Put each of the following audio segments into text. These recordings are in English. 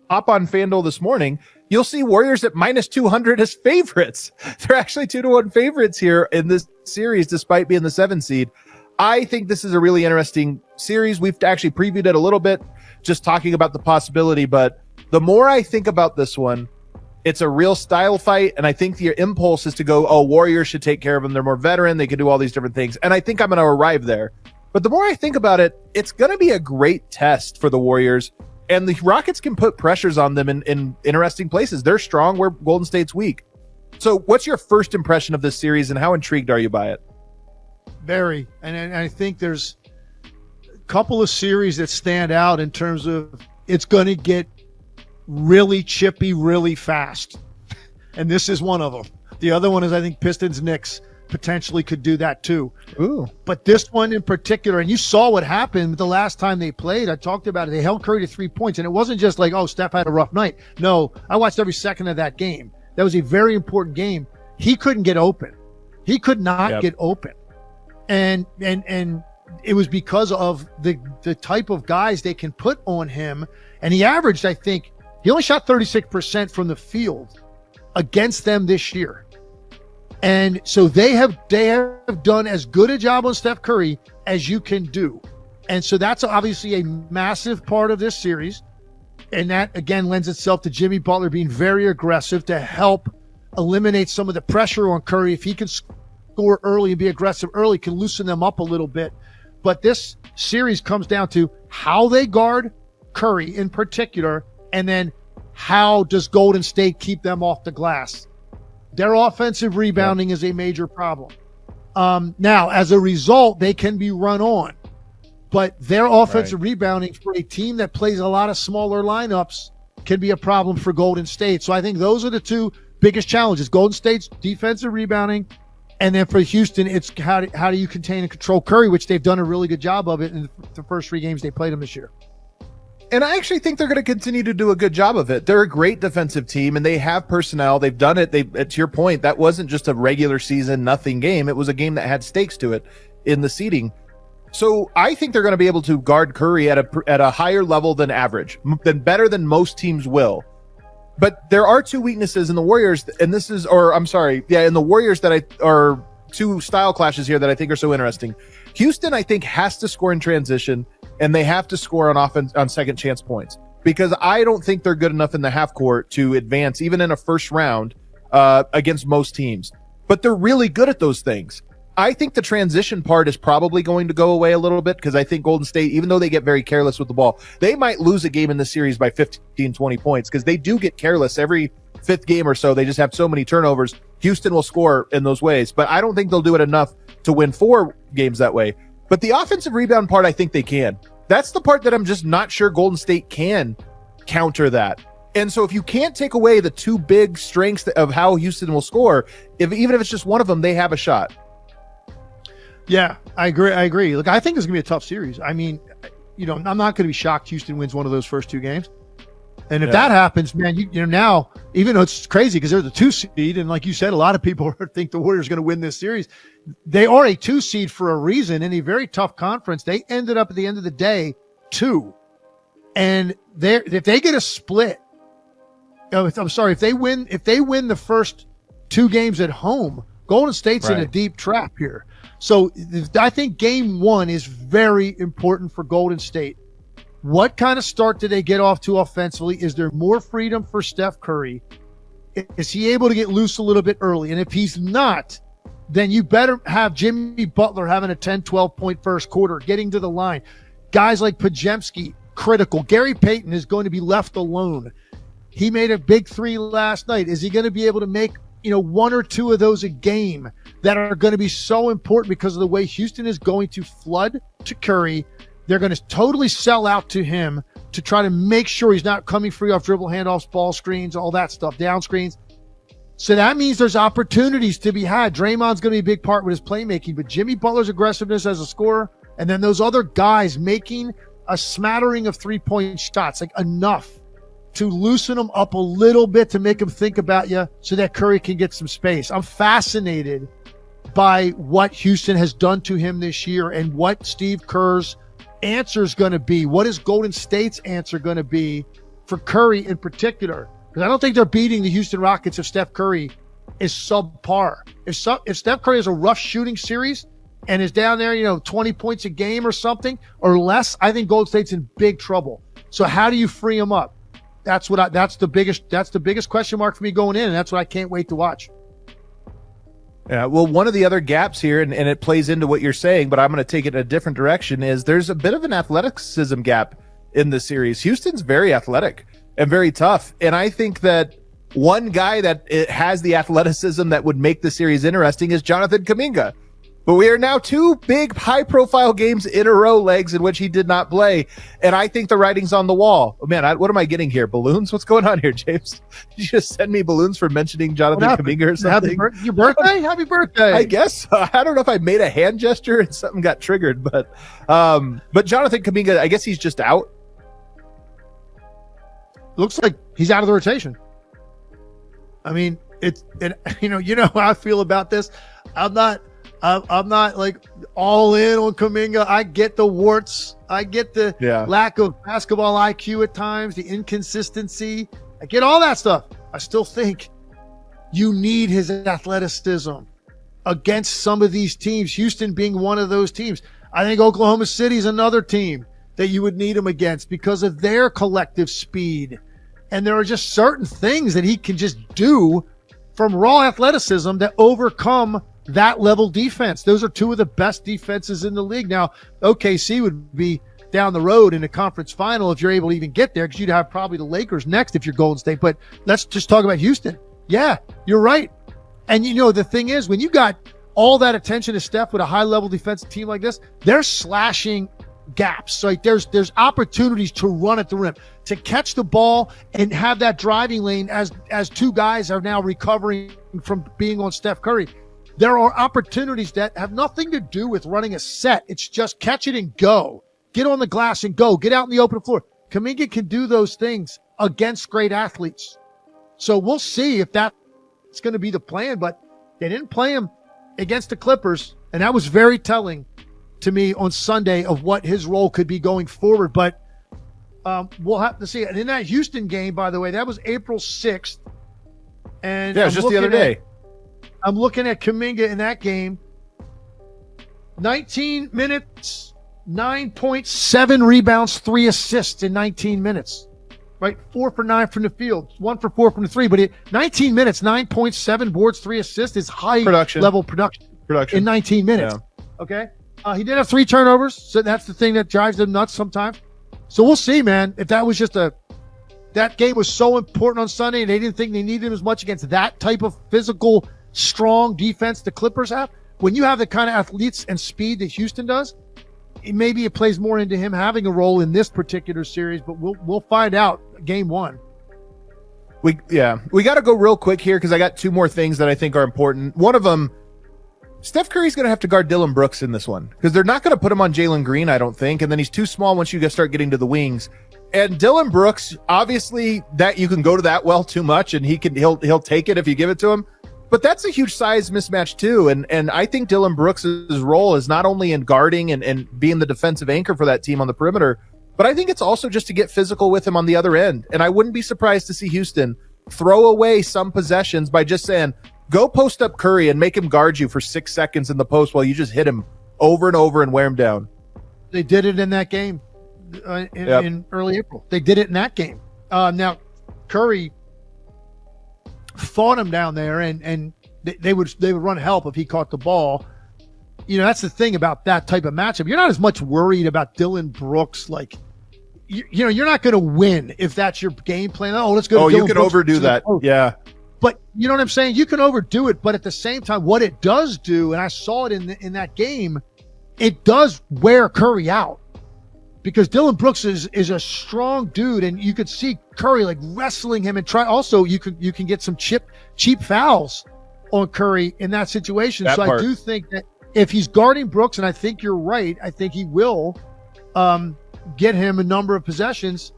hop on FanDuel this morning, you'll see Warriors at minus 200 as favorites. They're actually 2-1 favorites here in this series, despite being the 7 seed. I think this is a really interesting series. We've actually previewed it a little bit, just talking about the possibility. But the more I think about this one, it's a real style fight. And I think the impulse is to go, oh, Warriors should take care of them. They're more veteran. They can do all these different things. And I think I'm going to arrive there. But the more I think about it, it's going to be a great test for the Warriors. And the Rockets can put pressures on them in interesting places. They're strong where Golden State's weak. So what's your first impression of this series and how intrigued are you by it? Very. And I think there's a couple of series that stand out in terms of it's going to get really chippy really fast. And this is one of them. The other one is, I think, Pistons-Knicks potentially could do that too. Ooh. But this one in particular, and you saw what happened the last time they played. I talked about it. They held Curry to 3 points, and it wasn't just like, oh, Steph had a rough night. No, I watched every second of that game. That was a very important game. He couldn't get open. He could not get open. And it was because of the type of guys they can put on him. And he averaged, I think, he only shot 36% from the field against them this year. And so they have done as good a job on Steph Curry as you can do. And so that's obviously a massive part of this series. And that, again, lends itself to Jimmy Butler being very aggressive to help eliminate some of the pressure on Curry. If he can score early and be aggressive early, can loosen them up a little bit. But this series comes down to how they guard Curry in particular, and then how does Golden State keep them off the glass? Their offensive rebounding is a major problem. Now, as a result, they can be run on. But their offensive rebounding for a team that plays a lot of smaller lineups can be a problem for Golden State. So I think those are the two biggest challenges. Golden State's defensive rebounding, and then for Houston, it's how do you contain and control Curry, which they've done a really good job of it in the first 3 games they played him this year. And I actually think they're going to continue to do a good job of it. They're a great defensive team, and they have personnel. They've done it. To your point, that wasn't just a regular season nothing game. It was a game that had stakes to it in the seeding. So I think they're going to be able to guard Curry at a higher level than average, better than most teams will. But there are 2 weaknesses in the Warriors, and in the Warriors are 2 style clashes here that I think are so interesting. Houston, I think, has to score in transition, and they have to score on offense on second chance points, because I don't think they're good enough in the half court to advance even in a first round against most teams. But they're really good at those things. I think the transition part is probably going to go away a little bit, because I think Golden State, even though they get very careless with the ball, they might lose a game in this series by 15, 20 points, because they do get careless every 5th game or so. They just have so many turnovers. Houston will score in those ways, but I don't think they'll do it enough to win 4 games that way. But the offensive rebound part, I think they can. That's the part that I'm just not sure Golden State can counter that. And so if you can't take away the 2 big strengths of how Houston will score, even if it's just one of them, they have a shot. Yeah, I agree. Look, I think it's going to be a tough series. I mean, I'm not going to be shocked Houston wins one of those first 2 games. And if that happens, man, now, even though it's crazy because they're the 2 seed, and like you said, a lot of people think the Warriors are going to win this series. They are a 2 seed for a reason in a very tough conference. They ended up at the end of the day 2. And if they get a split, if they win the first 2 games at home, Golden State's in a deep trap here. So I think game 1 is very important for Golden State. What kind of start do they get off to offensively? Is there more freedom for Steph Curry? Is he able to get loose a little bit early? And if he's not, then you better have Jimmy Butler having a 10, 12-point first quarter, getting to the line. Guys like Podziemski, critical. Gary Payton is going to be left alone. He made a big 3 last night. Is he going to be able to make 1 or 2 of those a game that are going to be so important because of the way Houston is going to flood to Curry? They're going to totally sell out to him to try to make sure he's not coming free off dribble handoffs, ball screens, all that stuff, down screens. So that means there's opportunities to be had. Draymond's going to be a big part with his playmaking, but Jimmy Butler's aggressiveness as a scorer, and then those other guys making a smattering of 3-point shots, like enough to loosen them up a little bit to make them think about you so that Curry can get some space. I'm fascinated by what Houston has done to him this year and what Steve Kerr's answer is going to be. What is Golden State's answer going to be for Curry in particular, because I don't think they're beating the Houston Rockets if Steph Curry is subpar. If Steph Curry has a rough shooting series and is down there, 20 points a game or something or less, I think Golden State's in big trouble. So how do you free him up? That's the biggest question mark for me going in, and that's what I can't wait to watch. Yeah, well, one of the other gaps here, and it plays into what you're saying, but I'm going to take it in a different direction, is there's a bit of an athleticism gap in the series. Houston's very athletic and very tough, and I think that one guy that it has the athleticism that would make the series interesting is Jonathan Kuminga. But we are now 2 big high-profile games in a row, legs, in which he did not play. And I think the writing's on the wall. Oh, man, what am I getting here? Balloons? What's going on here, James? Did you just send me balloons for mentioning Jonathan Kuminga or something? Your birthday? Happy birthday. I guess. I don't know if I made a hand gesture and something got triggered. But Jonathan Kuminga, I guess he's just out. Looks like he's out of the rotation. I mean, you know how I feel about this. I'm not like all in on Kuminga. I get the warts. I get the lack of basketball IQ at times, the inconsistency. I get all that stuff. I still think you need his athleticism against some of these teams, Houston being one of those teams. I think Oklahoma City is another team that you would need him against because of their collective speed. And there are just certain things that he can just do from raw athleticism that overcome that level defense. Those are 2 of the best defenses in the league. Now, OKC would be down the road in a conference final if you're able to even get there, because you'd have probably the Lakers next if you're Golden State. But let's just talk about Houston. Yeah, you're right. And the thing is, when you got all that attention to Steph with a high-level defensive team like this, they're slashing gaps. Like there's opportunities to run at the rim, to catch the ball and have that driving lane as 2 guys are now recovering from being on Steph Curry. There are opportunities that have nothing to do with running a set. It's just catch it and go. Get on the glass and go. Get out in the open floor. Kuminga can do those things against great athletes. So we'll see if that's going to be the plan, but they didn't play him against the Clippers, and that was very telling to me on Sunday of what his role could be going forward. But we'll have to see. And in that Houston game, by the way, that was April 6th. And yeah, it was just the other day. I'm looking at Kuminga in that game. 19 minutes, 9.7 rebounds, 3 assists in 19 minutes. Right? 4 for 9 from the field, 1 for 4 from the 3. But 19 minutes, 9.7 boards, 3 assists is high level production in 19 minutes. Yeah. Okay? He did have 3 turnovers, so that's the thing that drives them nuts sometimes. So we'll see, man. If that was just that game was so important on Sunday and they didn't think they needed him as much against that type of physical, strong defense the Clippers have. When you have the kind of athletes and speed that Houston does, maybe it plays more into him having a role in this particular series, but we'll find out game 1. We got to go real quick here because I got 2 more things that I think are important. One of them, Steph Curry's going to have to guard Dillon Brooks in this one because they're not going to put him on Jalen Green, I don't think. And then he's too small once you start getting to the wings. And Dillon Brooks, obviously that you can go to that well too much and he'll take it if you give it to him. But that's a huge size mismatch too. And I think Dillon Brooks' role is not only in guarding and being the defensive anchor for that team on the perimeter, but I think it's also just to get physical with him on the other end. And I wouldn't be surprised to see Houston throw away some possessions by just saying, go post up Curry and make him guard you for 6 seconds in the post while you just hit him over and over and wear him down. They did it in that game in early April. They did it in that game. Now, Curry fought him down there, and they would run help if he caught the ball. That's the thing about that type of matchup. You're not as much worried about Dillon Brooks. Like, you're not going to win if that's your game plan. Oh, let's go. You can overdo that. Yeah. But you know what I'm saying? You can overdo it, but at the same time, what it does do, and I saw it in that game, it does wear Curry out. Because Dillon Brooks is a strong dude, and you could see Curry like wrestling him and try. Also, you can get some cheap fouls on Curry in that situation. I do think that if he's guarding Brooks, and I think you're right, I think he will get him a number of possessions.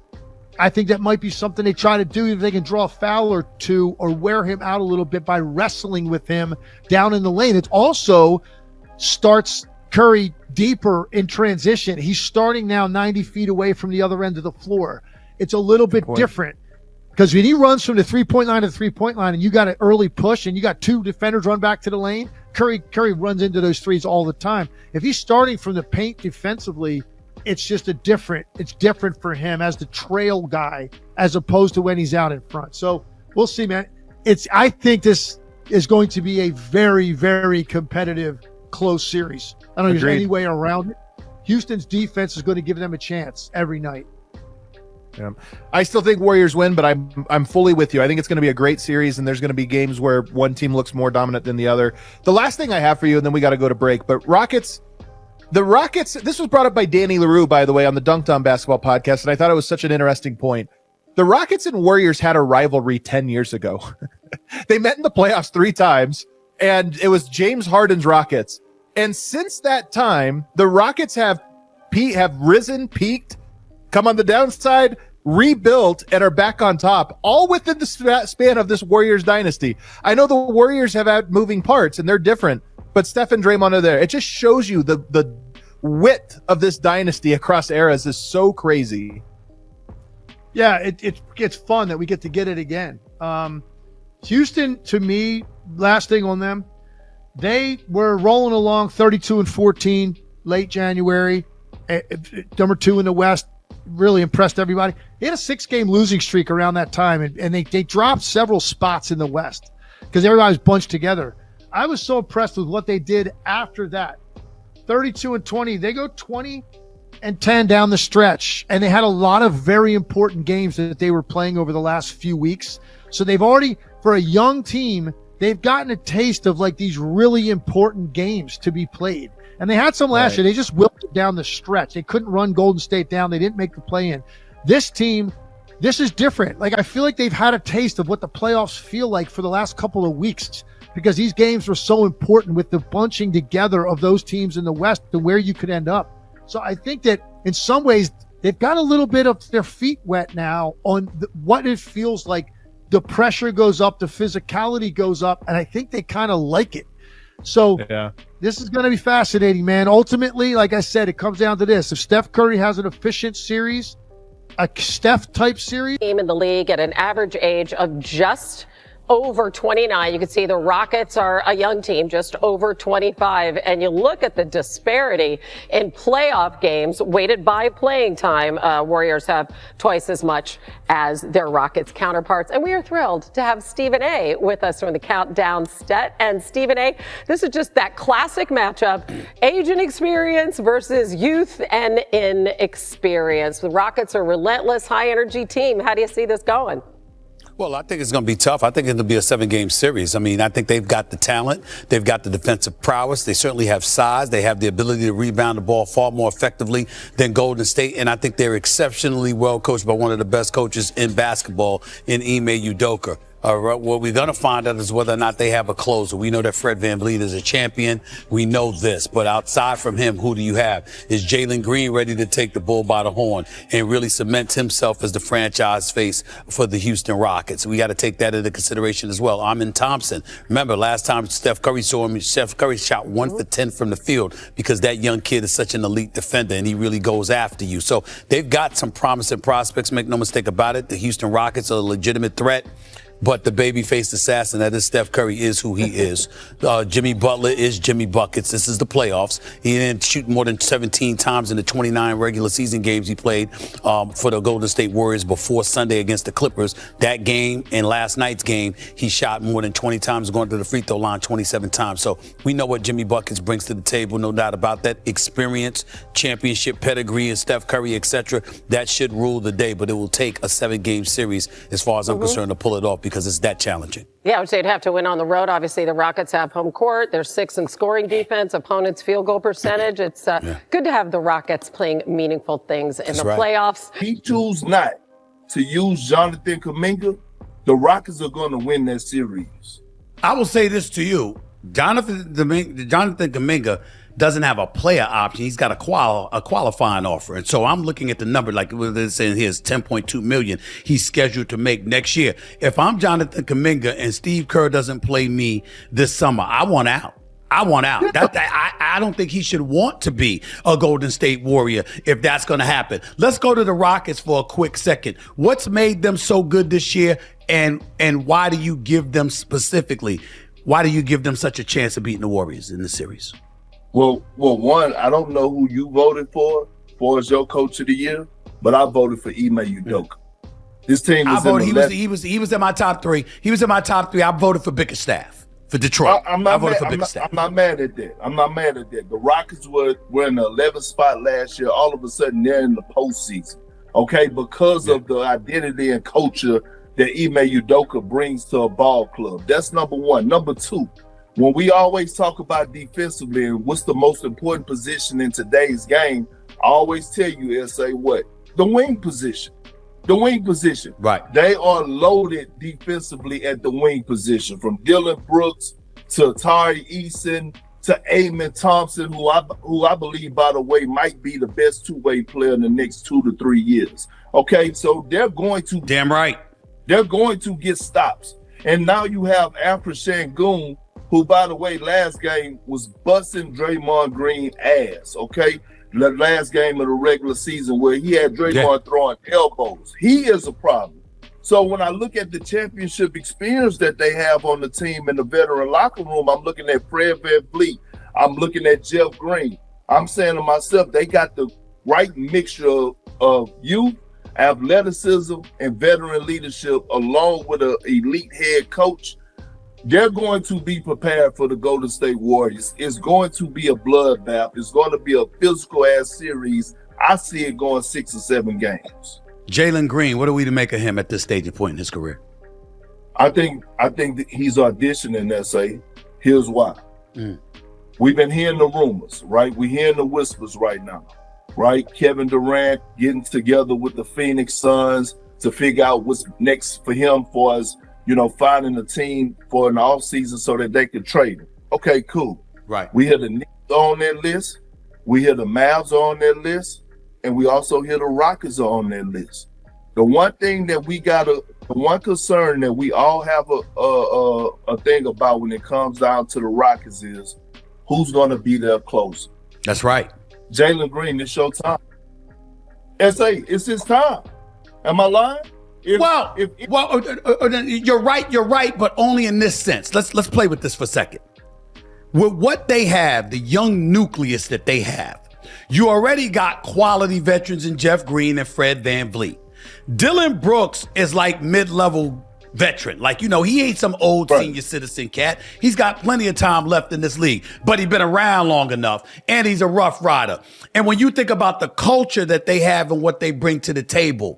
I think that might be something they try to do if they can draw a foul or 2 or wear him out a little bit by wrestling with him down in the lane. It also starts Curry deeper in transition. He's starting now 90 feet away from the other end of the floor. it's a little bit different. Because when he runs from the 3-point line to the 3-point line and you got an early push and you got two defenders run back to the lane, Curry runs into those threes all the time. If he's starting from the paint defensively, it's just it's different for him as the trail guy as opposed to when he's out in front. So we'll see, man. I think this is going to be a very, very competitive, close series. I don't think there's any way around it. Houston's defense is going to give them a chance every night. Yeah. I still think Warriors win, but I'm fully with you. I think it's going to be a great series, and there's going to be games where one team looks more dominant than the other. The last thing I have for you, and then we got to go to break, but the Rockets, this was brought up by Danny LaRue, by the way, on the Dunked On Basketball podcast, and I thought it was such an interesting point. The Rockets and Warriors had a rivalry 10 years ago. They met in the playoffs 3 times, and it was James Harden's Rockets. And since that time, the Rockets have risen, peaked, come on the downside, rebuilt, and are back on top, all within the span of this Warriors dynasty. I know the Warriors have had moving parts, and they're different, but Steph and Draymond are there. It just shows you the width of this dynasty across eras is so crazy. Yeah, it's fun that we get to get it again. Houston, to me, last thing on them, they were rolling along 32-14 late January, number 2 in the West. Really impressed everybody. They had a 6-game losing streak around that time, and they dropped several spots in the West because everybody was bunched together. I was so impressed with what they did after that. 32-20, they go 20-10 down the stretch, and they had a lot of very important games that they were playing over the last few weeks. So they've already, for a young team, they've gotten a taste of like these really important games to be played. And they had some last year. They just whipped it down the stretch. They couldn't run Golden State down. They didn't make the play-in. This team, this is different. Like, I feel like they've had a taste of what the playoffs feel like for the last couple of weeks because these games were so important with the bunching together of those teams in the West to where you could end up. So I think that in some ways they've got a little bit of their feet wet now on what it feels like. The pressure goes up, the physicality goes up, and I think they kind of like it. So this is going to be fascinating, man. Ultimately, like I said, it comes down to this. If Steph Curry has an efficient series, a Steph-type series. Team in the league at an average age of just over 29. You can see the Rockets are a young team, just over 25. And you look at the disparity in playoff games weighted by playing time. Warriors have twice as much as their Rockets counterparts. And we are thrilled to have Stephen A. with us from the Countdown Stat. And Stephen A., this is just that classic matchup, age and experience versus youth and inexperience. The Rockets are a relentless, high-energy team. How do you see this going? Well, I think it's going to be tough. I think it'll be a 7-game series. I mean, I think they've got the talent. They've got the defensive prowess. They certainly have size. They have the ability to rebound the ball far more effectively than Golden State. And I think they're exceptionally well coached by one of the best coaches in basketball in Ime Udoka. What we're going to find out is whether or not they have a closer. We know that Fred VanVleet is a champion. We know this. But outside from him, who do you have? Is Jalen Green ready to take the bull by the horn and really cement himself as the franchise face for the Houston Rockets? We got to take that into consideration as well. Amen Thompson. Remember, last time Steph Curry saw him, Steph Curry shot 1 for 10 from the field because that young kid is such an elite defender and he really goes after you. So they've got some promising prospects. Make no mistake about it. The Houston Rockets are a legitimate threat. But the baby-faced assassin that is Steph Curry is who he is. Jimmy Butler is Jimmy Buckets. This is the playoffs. He didn't shoot more than 17 times in the 29 regular season games he played for the Golden State Warriors before Sunday against the Clippers. That game and last night's game, he shot more than 20 times going to the free throw line 27 times. So we know what Jimmy Buckets brings to the table, no doubt about that. Experience, championship pedigree, and Steph Curry, etc. That should rule the day, but it will take a 7-game series, as far as I'm concerned, to pull it off because it's that challenging. Yeah, I would say you'd have to win on the road. Obviously, the Rockets have home court. They're 6th in scoring defense, opponents' field goal percentage. It's good to have the Rockets playing meaningful things in the playoffs. He choose not to use Jonathan Kuminga, the Rockets are going to win that series. I will say this to you. Jonathan Kuminga doesn't have a player option. He's got a qualifying offer. And so I'm looking at the number, like it's saying here is $10.2 million he's scheduled to make next year. If I'm Jonathan Kuminga and Steve Kerr doesn't play me this summer, I want out. I want out. I don't think he should want to be a Golden State Warrior if that's going to happen. Let's go to the Rockets for a quick second. What's made them so good this year, and why do you give them specifically? Why do you give them such a chance of beating the Warriors in the series? Well, one, I don't know who you voted for as your coach of the year, but I voted for Ime Udoka. This team was he was in my top three. He was in my top three. I voted for Bickerstaff for Detroit. I'm not mad at that. I'm not mad at that. The Rockets were in the 11th spot last year. All of a sudden, they're in the postseason, okay, because of the identity and culture that Ime Udoka brings to a ball club. That's number one. Number two, when we always talk about defensively and what's the most important position in today's game, I always tell you, S.A., what? The wing position. The wing position. Right. They are loaded defensively at the wing position, from Dylan Brooks to Tari Eason to Amen Thompson, who I believe, by the way, might be the best two-way player in the next 2 to 3 years. Okay, so they're going to damn right. They're going to get stops. And now you have Alfred Şengün, who, by the way, last game was busting Draymond Green ass, okay? The last game of the regular season where he had Draymond throwing elbows. He is a problem. So when I look at the championship experience that they have on the team in the veteran locker room, I'm looking at Fred VanVleet. I'm looking at Jeff Green. I'm saying to myself, they got the right mixture of youth, athleticism, and veteran leadership, along with an elite head coach. They're going to be prepared for the Golden State Warriors. It's going to be a bloodbath. It's going to be a physical-ass series. I see it going 6 or 7 games. Jalen Green, what are we to make of him at this stage and point in his career? I think that he's auditioning, S.A. Here's why. We've been hearing the rumors, right? We're hearing the whispers right now, right? Kevin Durant getting together with the Phoenix Suns to figure out what's next for him for us. Finding a team for an offseason so that they could trade him. Okay, cool. Right. We hear the Knicks on that list. We hear the Mavs on that list. And we also hear the Rockets are on that list. The one thing that the one concern that we all have a thing about when it comes down to the Rockets is who's going to be their closer. That's right. Jalen Green, it's your time. S.A., it's his time. Am I lying? You're right, but only in this sense. Let's play with this for a second. With what they have, the young nucleus that they have, you already got quality veterans in Jeff Green and Fred VanVleet. Dylan Brooks is like mid-level veteran. He ain't some old senior citizen cat. He's got plenty of time left in this league, but he's been around long enough, and he's a rough rider. And when you think about the culture that they have and what they bring to the table,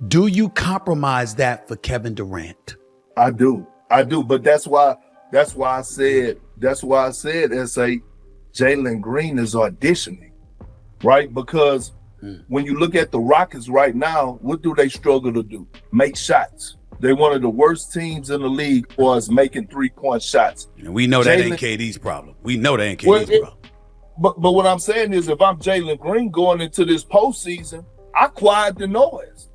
do you compromise that for Kevin Durant? I do. But that's why I said, S.A., Jalen Green is auditioning, right? Because when you look at the Rockets right now, what do they struggle to do? Make shots. They're one of the worst teams in the league for us making 3-point shots. And we know that ain't KD's problem. Problem. But what I'm saying is, if I'm Jalen Green going into this postseason, I quiet the noise.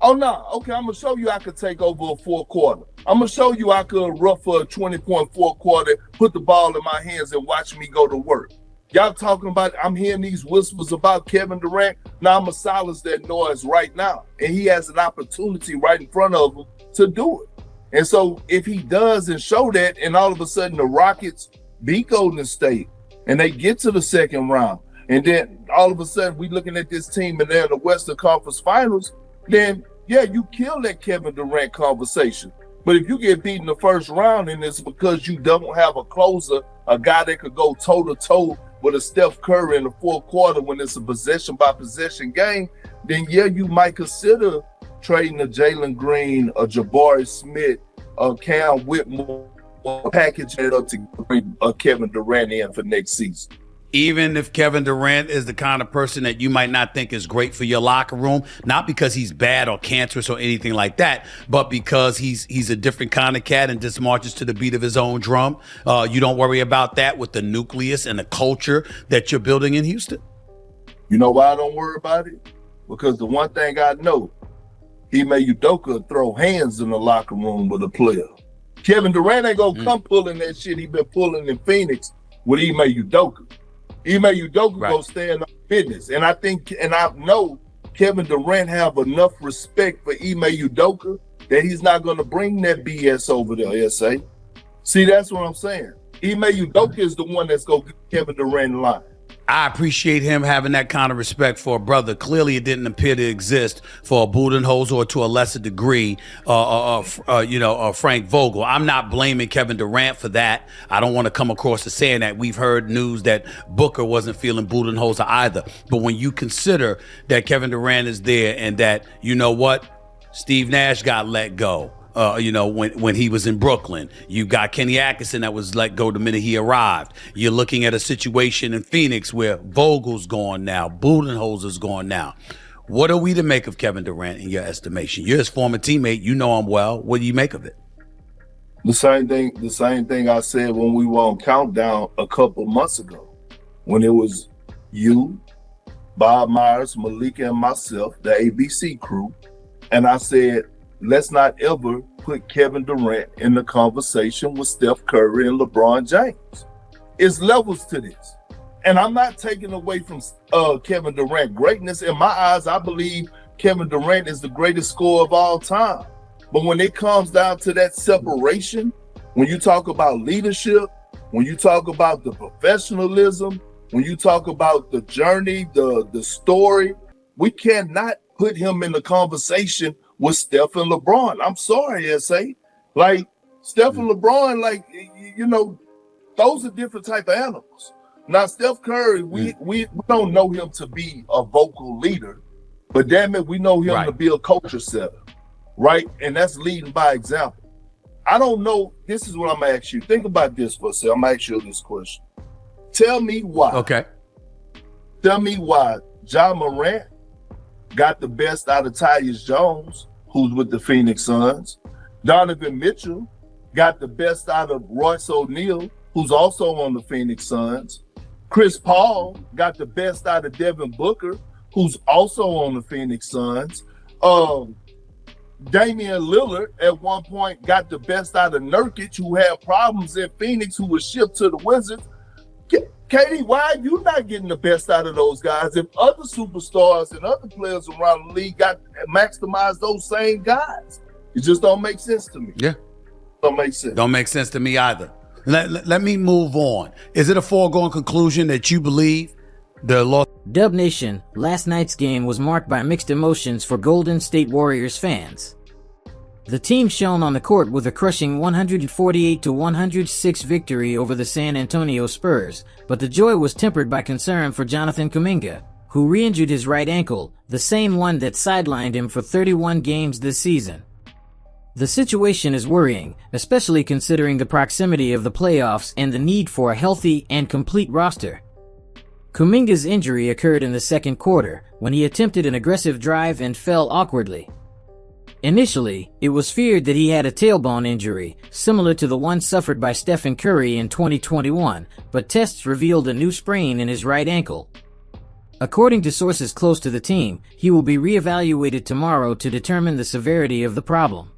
Oh, no. Okay, I'm going to show you I could take over a 4th quarter. I'm going to show you I could rough for a 20-point 4th quarter, put the ball in my hands and watch me go to work. Y'all talking about, I'm hearing these whispers about Kevin Durant. Now I'm going to silence that noise right now. And he has an opportunity right in front of him to do it. And so if he does and show that, and all of a sudden the Rockets beat Golden State and they get to the 2nd round, and then all of a sudden we looking at this team and they're in the Western Conference Finals, then yeah, you kill that Kevin Durant conversation. But if you get beaten the 1st round and it's because you don't have a closer, a guy that could go toe-to-toe with a Steph Curry in the 4th quarter when it's a possession-by-possession game, then yeah, you might consider trading a Jalen Green, a Jabari Smith, a Cam Whitmore, package it up to bring Kevin Durant in for next season. Even if Kevin Durant is the kind of person that you might not think is great for your locker room, not because he's bad or cancerous or anything like that, but because he's a different kind of cat and just marches to the beat of his own drum. You don't worry about that with the nucleus and the culture that you're building in Houston? You know why I don't worry about it? Because the one thing I know, Ime Udoka throw hands in the locker room with a player. Kevin Durant ain't gonna come pulling that shit he been pulling in Phoenix with Ime Udoka. Ime Udoka gonna stand on business. And I know Kevin Durant have enough respect for Ime Udoka that he's not gonna bring that BS over there, SA. See, that's what I'm saying. Ime Udoka is the one that's gonna get Kevin Durant in line. I appreciate him having that kind of respect for a brother. Clearly, it didn't appear to exist for Budenholzer or to a lesser degree, Frank Vogel. I'm not blaming Kevin Durant for that. I don't want to come across as saying that. We've heard news that Booker wasn't feeling Budenholzer either. But when you consider that Kevin Durant is there and that, you know what, Steve Nash got let go. When he was in Brooklyn, you got Kenny Atkinson that was let go the minute he arrived. You're looking at a situation in Phoenix where Vogel's gone now, Budenholzer's gone now. What are we to make of Kevin Durant in your estimation? You're his former teammate. You know him well. What do you make of it? The same thing I said when we were on Countdown a couple months ago, when it was you, Bob Myers, Malika, and myself, the ABC crew, and I said, let's not ever put Kevin Durant in the conversation with Steph Curry and LeBron James. It's levels to this. And I'm not taking away from Kevin Durant greatness. In my eyes, I believe Kevin Durant is the greatest scorer of all time. But when it comes down to that separation, when you talk about leadership, when you talk about the professionalism, when you talk about the journey, the story, we cannot put him in the conversation with Steph and LeBron. I'm sorry, SA. Like, Steph and LeBron, like, those are different type of animals. Now, Steph Curry, we don't know him to be a vocal leader, but damn it, we know him to be a culture setter, right? And that's leading by example. I don't know. This is what I'm going to ask you. Think about this for a second. I'm going to ask you this question. Tell me why. Okay. Tell me why Ja Morant got the best out of Tyus Jones, who's with the Phoenix Suns. Donovan Mitchell got the best out of Royce O'Neal, who's also on the Phoenix Suns. Chris Paul got the best out of Devin Booker, who's also on the Phoenix Suns. Damian Lillard at one point got the best out of Nurkic, who had problems in Phoenix, who was shipped to the Wizards. Katie, why are you not getting the best out of those guys if other superstars and other players around the league got maximized those same guys? It just don't make sense to me. Yeah. Don't make sense. Don't make sense to me either. Let me move on. Is it a foregone conclusion that you believe the loss? Dub Nation, last night's game was marked by mixed emotions for Golden State Warriors fans. The team shone on the court with a crushing 148-106 victory over the San Antonio Spurs, but the joy was tempered by concern for Jonathan Kuminga, who re-injured his right ankle, the same one that sidelined him for 31 games this season. The situation is worrying, especially considering the proximity of the playoffs and the need for a healthy and complete roster. Kuminga's injury occurred in the second quarter, when he attempted an aggressive drive and fell awkwardly. Initially, it was feared that he had a tailbone injury, similar to the one suffered by Stephen Curry in 2021, but tests revealed a new sprain in his right ankle. According to sources close to the team, he will be reevaluated tomorrow to determine the severity of the problem.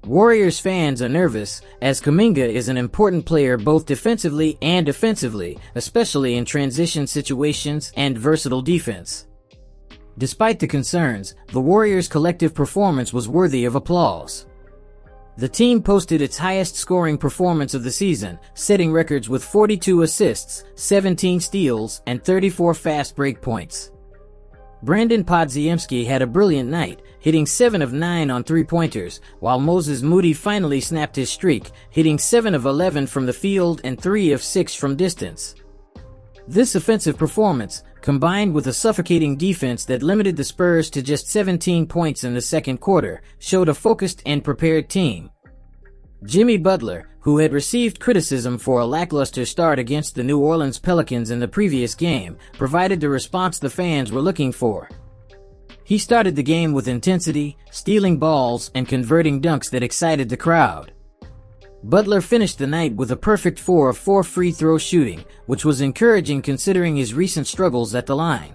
Warriors fans are nervous, as Kuminga is an important player both defensively and offensively, especially in transition situations and versatile defense. Despite the concerns, the Warriors' collective performance was worthy of applause. The team posted its highest scoring performance of the season, setting records with 42 assists, 17 steals, and 34 fast break points. Brandon Podziemski had a brilliant night, hitting 7 of 9 on three-pointers, while Moses Moody finally snapped his streak, hitting 7 of 11 from the field and 3 of 6 from distance. This offensive performance, combined with a suffocating defense that limited the Spurs to just 17 points in the second quarter, showed a focused and prepared team. Jimmy Butler, who had received criticism for a lackluster start against the New Orleans Pelicans in the previous game, provided the response the fans were looking for. He started the game with intensity, stealing balls and converting dunks that excited the crowd. Butler finished the night with a perfect 4 of 4 free throw shooting, which was encouraging considering his recent struggles at the line.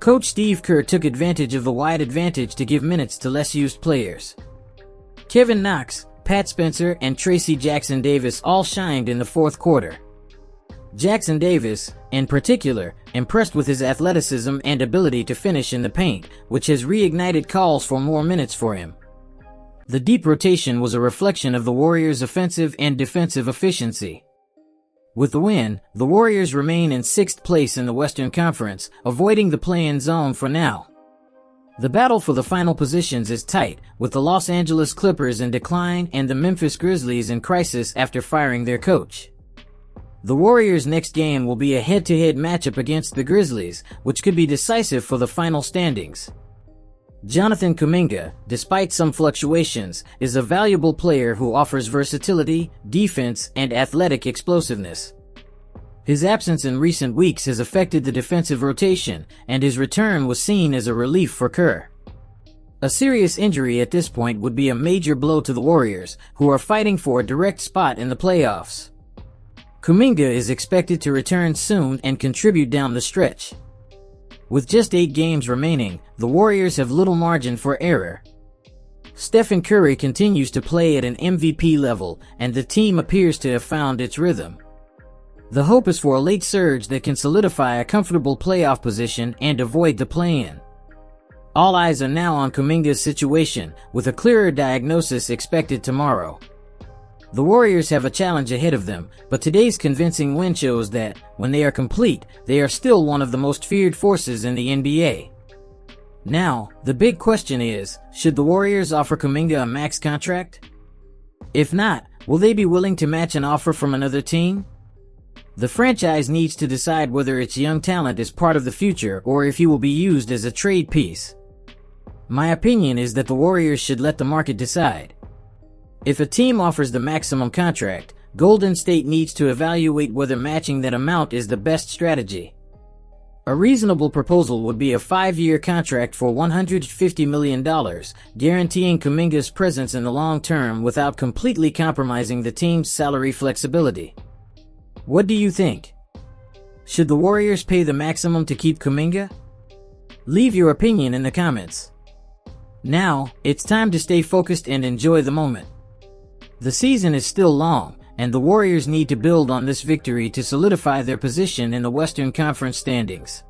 Coach Steve Kerr took advantage of the wide advantage to give minutes to less used players. Kevin Knox, Pat Spencer, and Tracy Jackson Davis all shined in the fourth quarter. Jackson Davis, in particular, impressed with his athleticism and ability to finish in the paint, which has reignited calls for more minutes for him. The deep rotation was a reflection of the Warriors' offensive and defensive efficiency. With the win, the Warriors remain in 6th place in the Western Conference, avoiding the play-in zone for now. The battle for the final positions is tight, with the Los Angeles Clippers in decline and the Memphis Grizzlies in crisis after firing their coach. The Warriors' next game will be a head-to-head matchup against the Grizzlies, which could be decisive for the final standings. Jonathan Kuminga, despite some fluctuations, is a valuable player who offers versatility, defense, and athletic explosiveness. His absence in recent weeks has affected the defensive rotation, and his return was seen as a relief for Kerr. A serious injury at this point would be a major blow to the Warriors, who are fighting for a direct spot in the playoffs. Kuminga is expected to return soon and contribute down the stretch. With just 8 games remaining, the Warriors have little margin for error. Stephen Curry continues to play at an MVP level, and the team appears to have found its rhythm. The hope is for a late surge that can solidify a comfortable playoff position and avoid the play-in. All eyes are now on Kuminga's situation, with a clearer diagnosis expected tomorrow. The Warriors have a challenge ahead of them, but today's convincing win shows that, when they are complete, they are still one of the most feared forces in the NBA. Now, the big question is, should the Warriors offer Kuminga a max contract? If not, will they be willing to match an offer from another team? The franchise needs to decide whether its young talent is part of the future or if he will be used as a trade piece. My opinion is that the Warriors should let the market decide. If a team offers the maximum contract, Golden State needs to evaluate whether matching that amount is the best strategy. A reasonable proposal would be a 5-year contract for $150 million, guaranteeing Kuminga's presence in the long term without completely compromising the team's salary flexibility. What do you think? Should the Warriors pay the maximum to keep Kuminga? Leave your opinion in the comments. Now, it's time to stay focused and enjoy the moment. The season is still long, and the Warriors need to build on this victory to solidify their position in the Western Conference standings.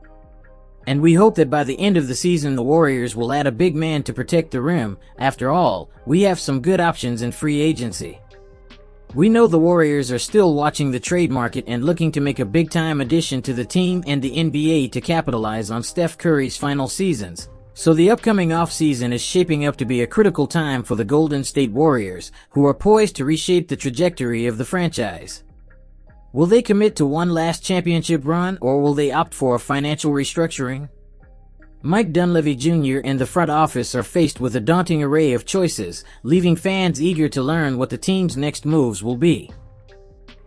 And we hope that by the end of the season the Warriors will add a big man to protect the rim. After all, we have some good options in free agency. We know the Warriors are still watching the trade market and looking to make a big-time addition to the team and the NBA to capitalize on Steph Curry's final seasons. So the upcoming offseason is shaping up to be a critical time for the Golden State Warriors, who are poised to reshape the trajectory of the franchise. Will they commit to one last championship run, or will they opt for a financial restructuring? Mike Dunleavy Jr. and the front office are faced with a daunting array of choices, leaving fans eager to learn what the team's next moves will be.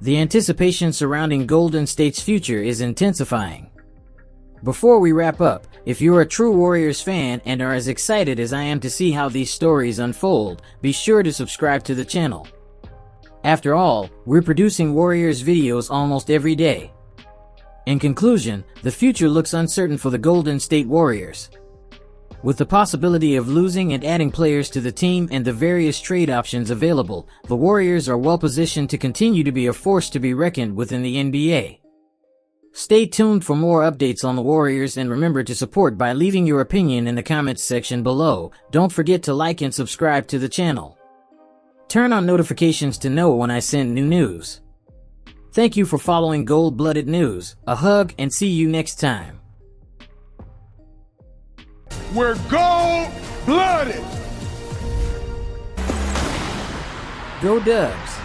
The anticipation surrounding Golden State's future is intensifying. Before we wrap up, if you're a true Warriors fan and are as excited as I am to see how these stories unfold, be sure to subscribe to the channel. After all, we're producing Warriors videos almost every day. In conclusion, the future looks uncertain for the Golden State Warriors. With the possibility of losing and adding players to the team and the various trade options available, the Warriors are well positioned to continue to be a force to be reckoned with in the NBA. Stay tuned for more updates on the Warriors, and remember to support by leaving your opinion in the comments section below. Don't forget to like and subscribe to the channel. Turn on notifications to know when I send new news. Thank you for following Gold-Blooded News. A hug and see you next time. We're gold-blooded! Go Dubs!